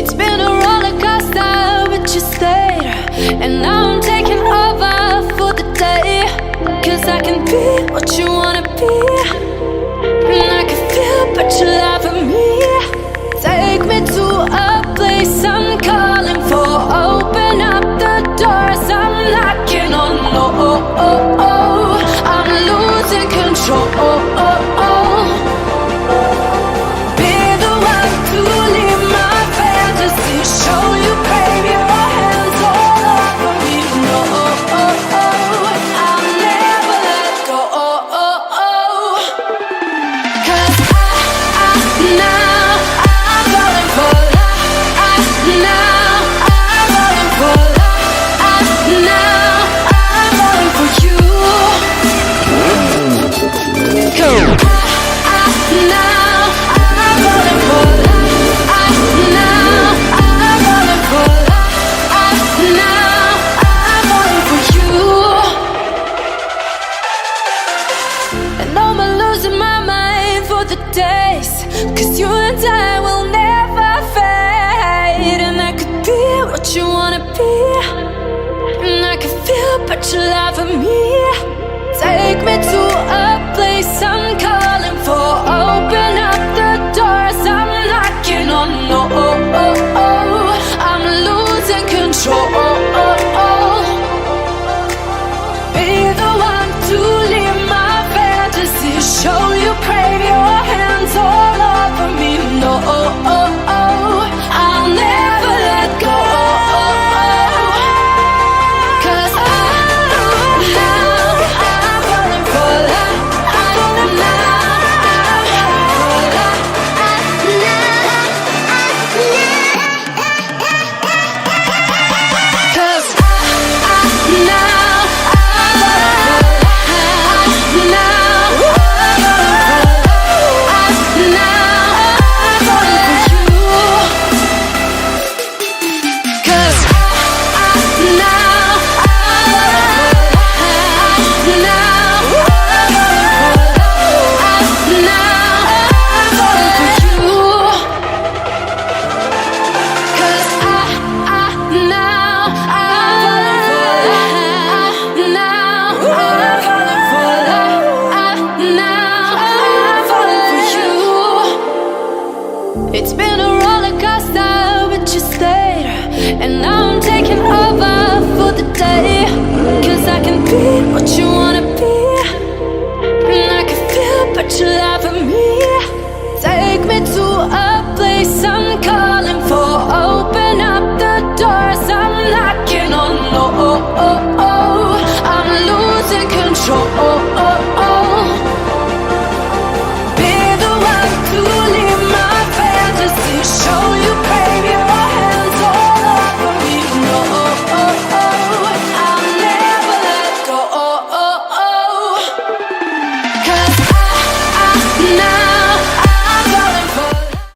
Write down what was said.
It's been a roller coaster, but you stayed. And now I'm taking over for the day. Cause I can be what you wanna be, and I can feel but you love me. Take me to a place I'm calling for. Open up the doors I'm knocking on. I'm losing control. Be the one to lead my fantasy. Show you, baby, your hands all over me. No, I'll never let go. Cause now I'm falling for love. Now I'm falling for love. Now I'm falling for you. Go. Now I'm falling for love. Now I'm falling for love. Now I'm falling for you. And I'm losing my mind for the days. Cause you and I will never fade. And I could be what you wanna be, and I can feel but you love me.